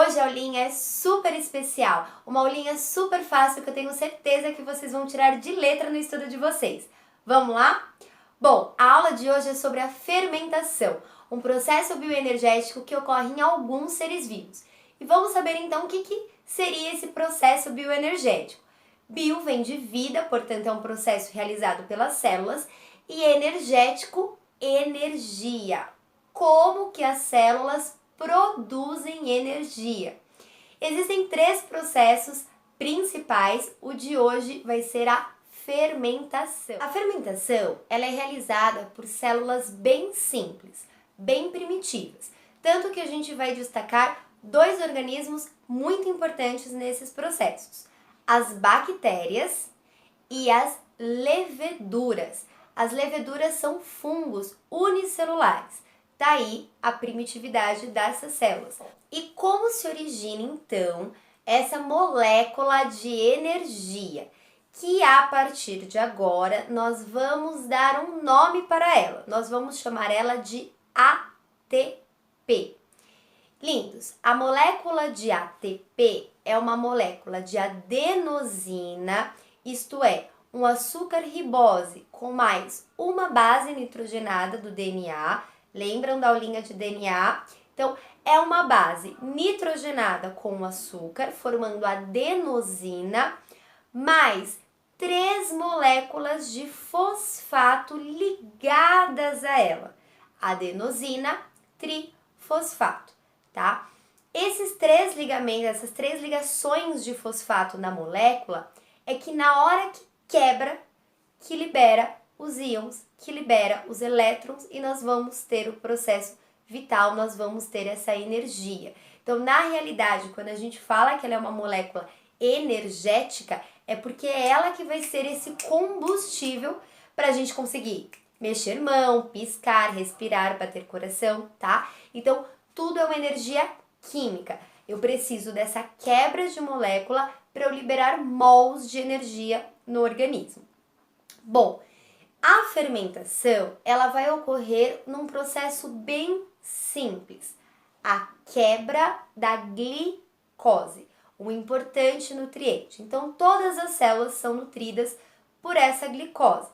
Hoje a aulinha é super especial, uma aulinha super fácil que eu tenho certeza que vocês vão tirar de letra no estudo de vocês. Vamos lá? Bom, a aula de hoje é sobre a fermentação, um processo bioenergético que ocorre em alguns seres vivos. E vamos saber então o que seria esse processo bioenergético. Bio vem de vida, portanto é um processo realizado pelas células, e energético, energia. Como que as células produzem energia? Existem três processos principais, o de hoje vai ser a fermentação. A fermentação, ela é realizada por células bem simples, bem primitivas, tanto que a gente vai destacar dois organismos muito importantes nesses processos: as bactérias e as leveduras. As leveduras são fungos unicelulares. Daí a primitividade dessas células. E como se origina então essa molécula de energia? Que a partir de agora nós vamos dar um nome para ela. Nós vamos chamar ela de ATP. Lindos, a molécula de ATP é uma molécula de adenosina, isto é, um açúcar ribose com mais uma base nitrogenada do DNA. Lembram da aulinha de DNA? Então, é uma base nitrogenada com açúcar, formando adenosina, mais 3 moléculas de fosfato ligadas a ela. Adenosina, trifosfato, tá? Esses 3 ligamentos, essas 3 ligações de fosfato na molécula, é que na hora que quebra, que libera os íons, que libera os elétrons, e nós vamos ter o processo vital, nós vamos ter essa energia. Então, na realidade, quando a gente fala que ela é uma molécula energética, é porque é ela que vai ser esse combustível para a gente conseguir mexer mão, piscar, respirar, bater coração, tá? Então, tudo é uma energia química. Eu preciso dessa quebra de molécula para eu liberar mols de energia no organismo. Bom, a fermentação, ela vai ocorrer num processo bem simples. A quebra da glicose, um importante nutriente. Então, todas as células são nutridas por essa glicose.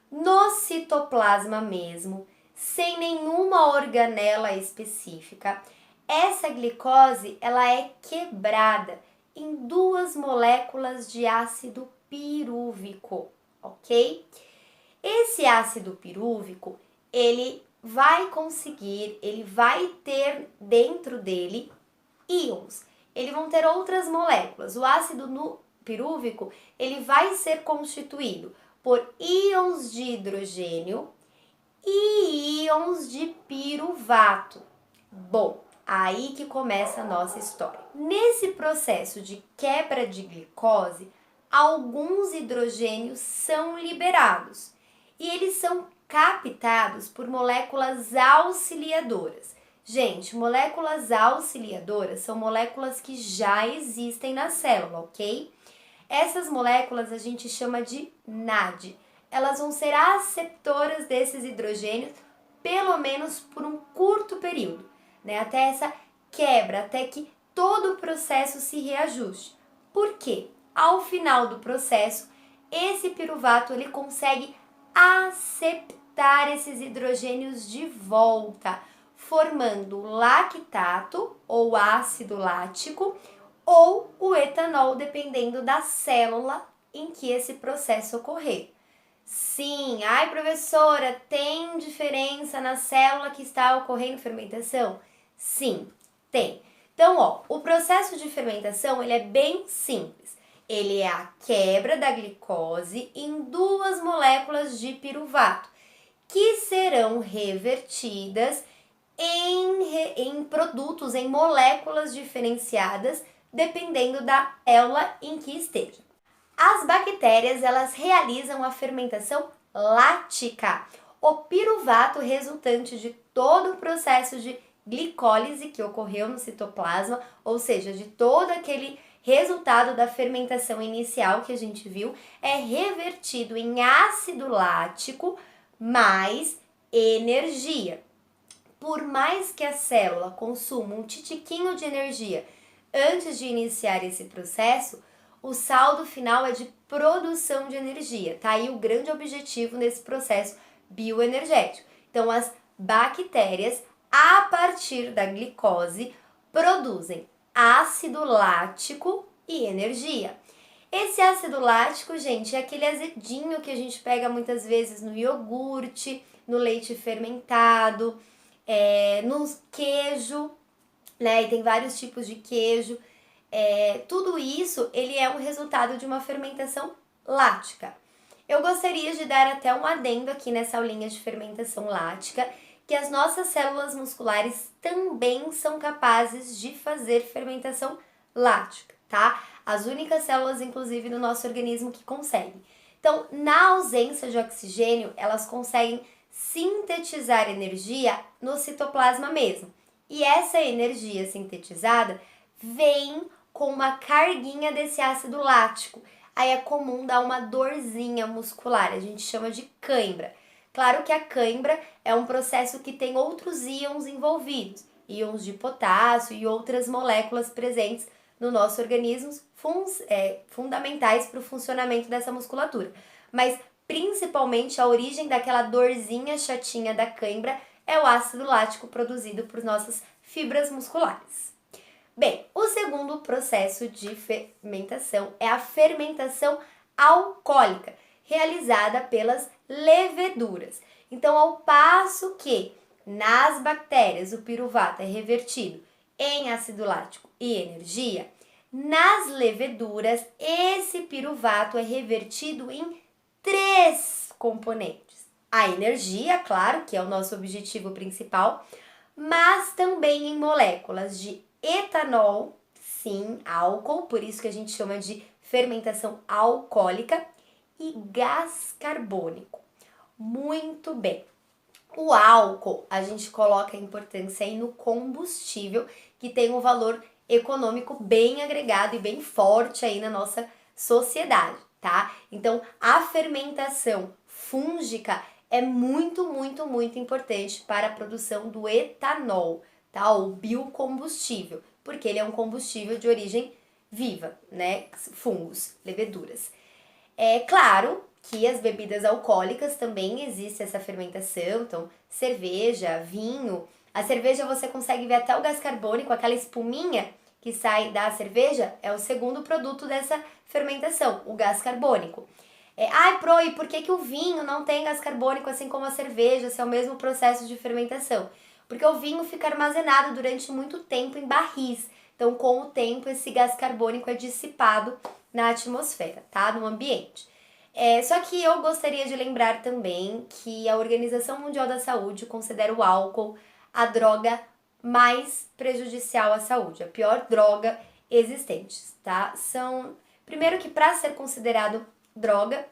No citoplasma mesmo, sem nenhuma organela específica, essa glicose, ela é quebrada em 2 moléculas de ácido pirúvico, ok? Esse ácido pirúvico, ele vai ter dentro dele íons. Eles vão ter outras moléculas. O ácido pirúvico, ele vai ser constituído por íons de hidrogênio e íons de piruvato. Bom, aí que começa a nossa história. Nesse processo de quebra de glicose, alguns hidrogênios são liberados e eles são captados por moléculas auxiliadoras. Gente, moléculas auxiliadoras são moléculas que já existem na célula, ok? Essas moléculas a gente chama de NAD. Elas vão ser aceptoras desses hidrogênios, pelo menos por um curto período, né? Até essa quebra, até que todo o processo se reajuste. Por quê? Ao final do processo, esse piruvato ele consegue aceitar esses hidrogênios de volta, formando lactato ou ácido lático ou o etanol, dependendo da célula em que esse processo ocorrer. Sim, ai professora, tem diferença na célula que está ocorrendo fermentação? Sim, tem. Então, ó, o processo de fermentação ele é bem simples. Ele é a quebra da glicose em 2 moléculas de piruvato, que serão revertidas em produtos, em moléculas diferenciadas, dependendo da célula em que esteja. As bactérias, elas realizam a fermentação lática, o piruvato resultante de todo o processo de glicólise que ocorreu no citoplasma, ou seja, de todo aquele resultado da fermentação inicial que a gente viu, é revertido em ácido lático mais energia. Por mais que a célula consuma um titiquinho de energia antes de iniciar esse processo, o saldo final é de produção de energia. Tá aí o grande objetivo nesse processo bioenergético. Então, as bactérias, a partir da glicose, produzem ácido lático e energia. Esse ácido lático, gente, é aquele azedinho que a gente pega muitas vezes no iogurte, no leite fermentado, no queijo, né? E tem vários tipos de queijo. Tudo isso, ele é um resultado de uma fermentação lática. Eu gostaria de dar até um adendo aqui nessa aulinha de fermentação lática, que as nossas células musculares também são capazes de fazer fermentação lática, tá? As únicas células, inclusive, do nosso organismo que conseguem. Então, na ausência de oxigênio, elas conseguem sintetizar energia no citoplasma mesmo. E essa energia sintetizada vem com uma carguinha desse ácido lático. Aí é comum dar uma dorzinha muscular, a gente chama de cãibra. Claro que a cãibra é um processo que tem outros íons envolvidos, íons de potássio e outras moléculas presentes no nosso organismo, fundamentais para o funcionamento dessa musculatura. Mas principalmente a origem daquela dorzinha chatinha da cãibra é o ácido lático produzido por nossas fibras musculares. Bem, o segundo processo de fermentação é a fermentação alcoólica, realizada pelas leveduras. Então, ao passo que nas bactérias o piruvato é revertido em ácido lático e energia, nas leveduras esse piruvato é revertido em 3 componentes. A energia, claro, que é o nosso objetivo principal, mas também em moléculas de etanol, sim, álcool, por isso que a gente chama de fermentação alcoólica, e gás carbônico. Muito bem. O álcool, a gente coloca a importância aí no combustível, que tem um valor econômico bem agregado e bem forte aí na nossa sociedade, tá? Então, a fermentação fúngica é muito importante para a produção do etanol, tá? O biocombustível, porque ele é um combustível de origem viva, né? Fungos, leveduras. É claro que as bebidas alcoólicas também existe essa fermentação, então cerveja, vinho. A cerveja você consegue ver até o gás carbônico, aquela espuminha que sai da cerveja, é o segundo produto dessa fermentação, o gás carbônico. Pro, e por que o vinho não tem gás carbônico assim como a cerveja, se é o mesmo processo de fermentação? Porque o vinho fica armazenado durante muito tempo em barris. Então, com o tempo, esse gás carbônico é dissipado na atmosfera, tá? No ambiente. Só que eu gostaria de lembrar também que a Organização Mundial da Saúde considera o álcool a droga mais prejudicial à saúde, a pior droga existente, tá? Primeiro que para ser considerado droga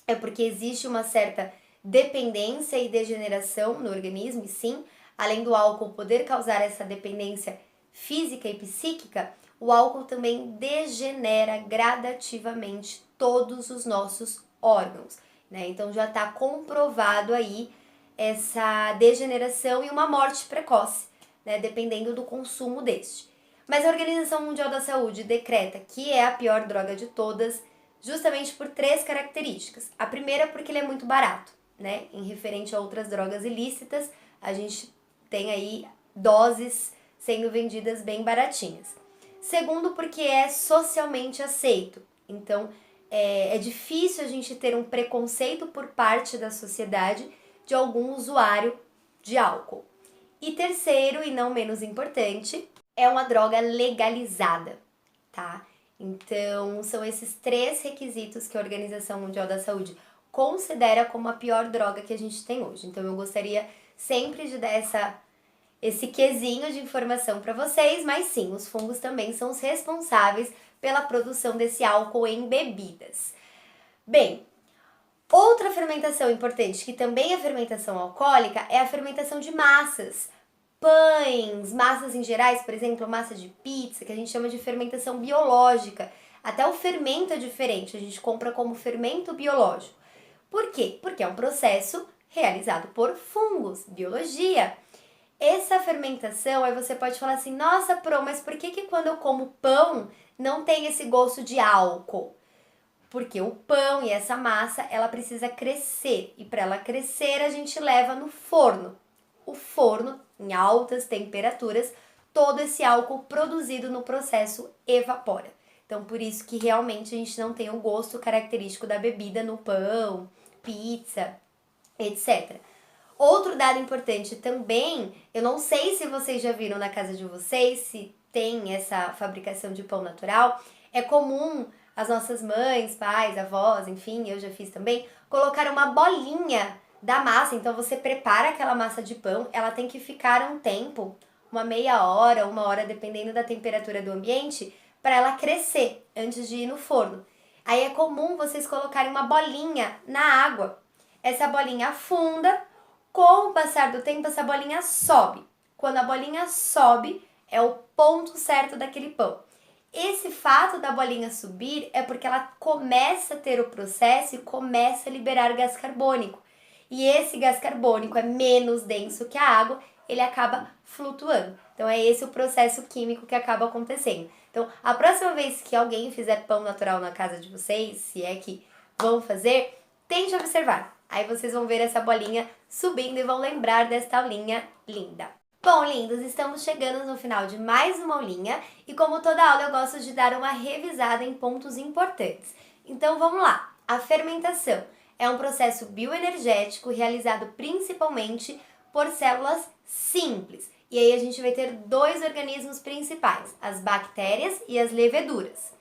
é porque existe uma certa dependência e degeneração no organismo, e sim, além do álcool poder causar essa dependência física e psíquica, o álcool também degenera gradativamente todos os nossos órgãos, né? Então já está comprovado aí essa degeneração e uma morte precoce, né? Dependendo do consumo deste. Mas a Organização Mundial da Saúde decreta que é a pior droga de todas, justamente por 3 características. A primeira, porque ele é muito barato, né? Em referente a outras drogas ilícitas, a gente tem aí doses sendo vendidas bem baratinhas. Segundo, porque é socialmente aceito. Então, é difícil a gente ter um preconceito por parte da sociedade de algum usuário de álcool. E terceiro, e não menos importante, é uma droga legalizada, tá? Então, são esses 3 requisitos que a Organização Mundial da Saúde considera como a pior droga que a gente tem hoje. Então, eu gostaria sempre de dar esse quesinho de informação para vocês, mas sim, os fungos também são os responsáveis pela produção desse álcool em bebidas. Bem, outra fermentação importante, que também é fermentação alcoólica, é a fermentação de massas. Pães, massas em gerais, por exemplo, massa de pizza, que a gente chama de fermentação biológica. Até o fermento é diferente, a gente compra como fermento biológico. Por quê? Porque é um processo realizado por fungos, biologia. Essa fermentação, aí você pode falar assim, nossa, Pro, mas por que quando eu como pão não tem esse gosto de álcool? Porque o pão e essa massa, ela precisa crescer. E para ela crescer, a gente leva no forno. O forno, em altas temperaturas, todo esse álcool produzido no processo evapora. Então, por isso que realmente a gente não tem o gosto característico da bebida no pão, pizza, etc. Outro dado importante também, eu não sei se vocês já viram na casa de vocês, se tem essa fabricação de pão natural, é comum as nossas mães, pais, avós, enfim, eu já fiz também, colocar uma bolinha da massa. Então você prepara aquela massa de pão, ela tem que ficar um tempo, uma meia hora, uma hora, dependendo da temperatura do ambiente, para ela crescer antes de ir no forno. Aí é comum vocês colocarem uma bolinha na água. Essa bolinha afunda, com o passar do tempo essa bolinha sobe. Quando a bolinha sobe, é o ponto certo daquele pão. Esse fato da bolinha subir é porque ela começa a ter o processo e começa a liberar gás carbônico. E esse gás carbônico é menos denso que a água, ele acaba flutuando. Então é esse o processo químico que acaba acontecendo. Então, a próxima vez que alguém fizer pão natural na casa de vocês, se é que vão fazer, tente observar. Aí vocês vão ver essa bolinha subindo e vão lembrar desta aulinha linda. Bom, lindos, estamos chegando no final de mais uma aulinha e como toda aula eu gosto de dar uma revisada em pontos importantes. Então vamos lá. A fermentação é um processo bioenergético realizado principalmente por células simples. E aí a gente vai ter dois organismos principais, as bactérias e as leveduras.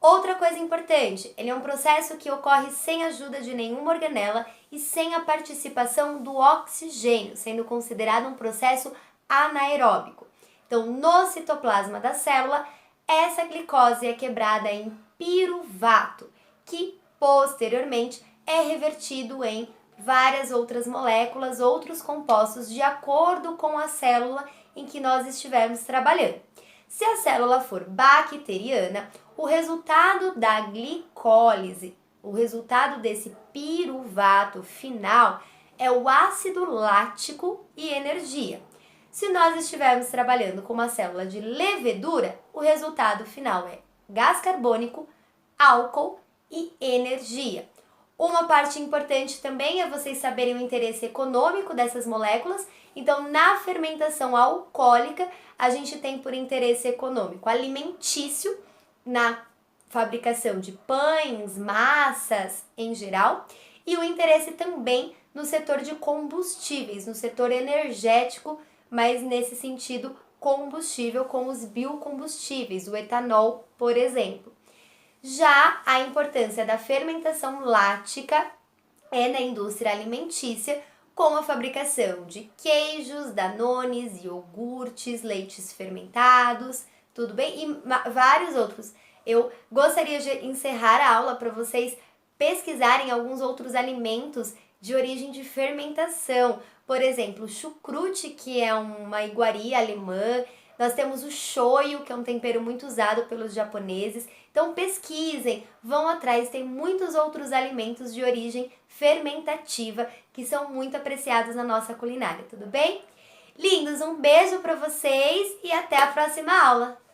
Outra coisa importante, ele é um processo que ocorre sem a ajuda de nenhuma organela e sem a participação do oxigênio, sendo considerado um processo anaeróbico. Então, no citoplasma da célula, essa glicose é quebrada em piruvato, que posteriormente é revertido em várias outras moléculas, outros compostos, de acordo com a célula em que nós estivermos trabalhando. Se a célula for bacteriana, o resultado da glicólise, o resultado desse piruvato final é o ácido lático e energia. Se nós estivermos trabalhando com uma célula de levedura, o resultado final é gás carbônico, álcool e energia. Uma parte importante também é vocês saberem o interesse econômico dessas moléculas. Então, na fermentação alcoólica, a gente tem por interesse econômico alimentício, na fabricação de pães, massas em geral, e o interesse também no setor de combustíveis, no setor energético, mas nesse sentido combustível com os biocombustíveis, o etanol, por exemplo. Já a importância da fermentação lática é na indústria alimentícia, com a fabricação de queijos, danones, iogurtes, leites fermentados, tudo bem? E vários outros. Eu gostaria de encerrar a aula para vocês pesquisarem alguns outros alimentos de origem de fermentação. Por exemplo, o chucrute, que é uma iguaria alemã. Nós temos o shoyu, que é um tempero muito usado pelos japoneses. Então pesquisem, vão atrás, tem muitos outros alimentos de origem fermentativa que são muito apreciados na nossa culinária, tudo bem? Lindos, um beijo para vocês e até a próxima aula!